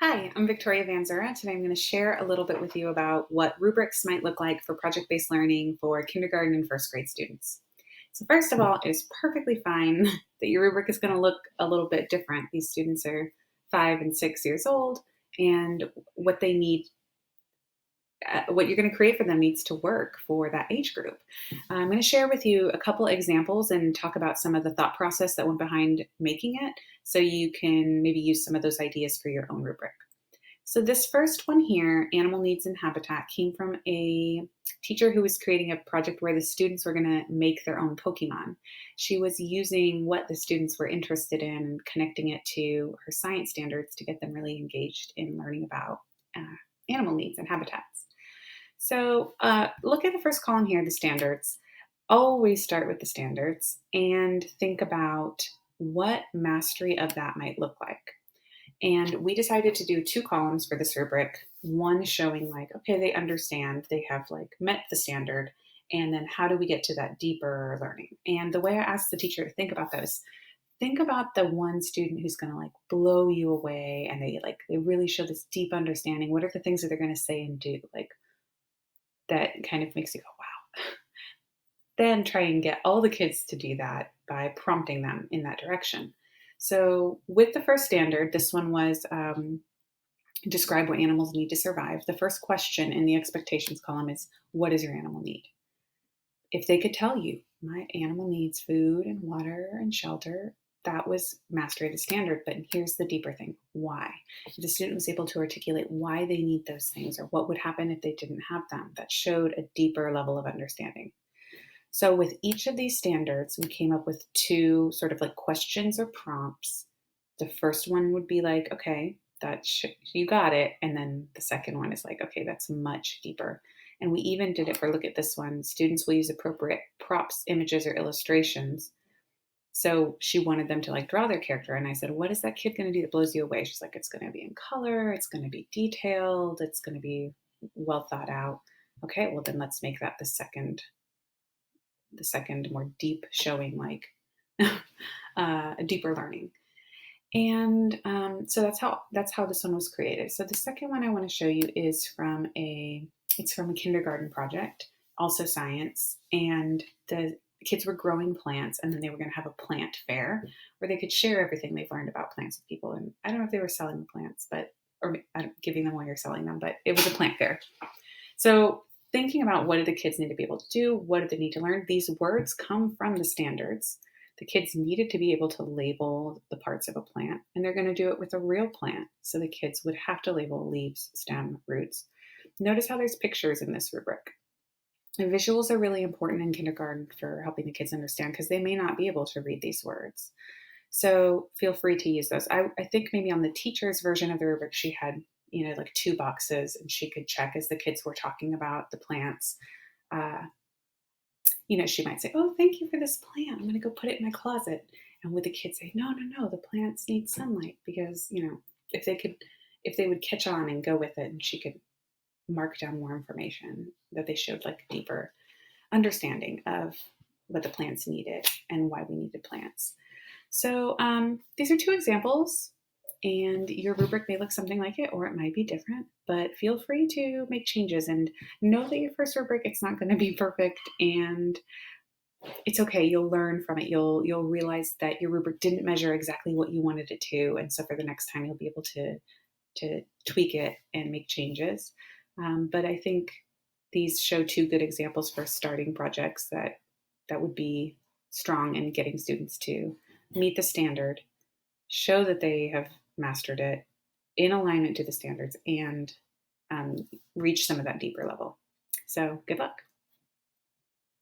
Hi, I'm Victoria Vanzura. Today I'm going to share a little bit with you about what rubrics might look like for project-based learning for kindergarten and first grade students. So first of all, it is perfectly fine that your rubric is going to look a little bit different. These students are 5 and 6 years old, and what they need, what you're going to create for them needs to work for that age group. I'm going to share with you a couple examples and talk about some of the thought process that went behind making it so you can maybe use some of those ideas for your own rubric. So this first one here, Animal Needs and Habitat, came from a teacher who was creating a project where the students were going to make their own Pokemon. She was using what the students were interested in and connecting it to her science standards to get them really engaged in learning about uh, animal needs and habitats. So look at the first column here, the standards. Always start with the standards and think about what mastery of that might look like. And we decided to do two columns for this rubric. One showing like, okay, they understand, they have like met the standard. And then how do we get to that deeper learning? And the way I asked the teacher to think about those, think about the one student who's going to like blow you away and they really show this deep understanding. What are the things that they're going to say and do? Like that kind of makes you go, wow. Then try and get all the kids to do that by prompting them in that direction. So with the first standard, this one was describe what animals need to survive. The first question in the expectations column is, what does your animal need? If they could tell you, my animal needs food and water and shelter, that was mastery of the standard. But here's the deeper thing, why? If the student was able to articulate why they need those things or what would happen if they didn't have them, that showed a deeper level of understanding. So with each of these standards, we came up with two sort of like questions or prompts. The first one would be like, okay, you got it. And then the second one is like, okay, that's much deeper. And we even did it for, look at this one, students will use appropriate props, images, or illustrations. So she wanted them to like draw their character. And I said, what is that kid going to do that blows you away? She's like, it's going to be in color. It's going to be detailed. It's going to be well thought out. Okay, well then let's make that the second more deep showing, like a deeper learning. And so that's how this one was created. So the second one I want to show you is from a kindergarten project, also science, and the kids were growing plants, and then they were going to have a plant fair where they could share everything they've learned about plants with people. And I don't know if they were selling the plants, or giving them away or selling them, but it was a plant fair. So thinking about what do the kids need to be able to do, what do they need to learn, these words come from the standards. The kids needed to be able to label the parts of a plant, and they're going to do it with a real plant. So the kids would have to label leaves, stem, roots. Notice how there's pictures in this rubric. And visuals are really important in kindergarten for helping the kids understand because they may not be able to read these words. So feel free to use those. I think maybe on the teacher's version of the rubric, she had, like two boxes and she could check as the kids were talking about the plants. Uh, she might say, oh, thank you for this plant. I'm going to go put it in my closet. And would the kids say, no, no, no, the plants need sunlight because, if they would catch on and go with it and she could mark down more information that they showed like a deeper understanding of what the plants needed and why we needed plants. So these are two examples, and your rubric may look something like it or it might be different, but feel free to make changes and know that your first rubric, it's not going to be perfect, and it's okay. You'll learn from it. You'll realize that your rubric didn't measure exactly what you wanted it to, and so for the next time you'll be able to tweak it and make changes. But I think these show two good examples for starting projects that would be strong in getting students to meet the standard, show that they have mastered it in alignment to the standards, and reach some of that deeper level. So good luck.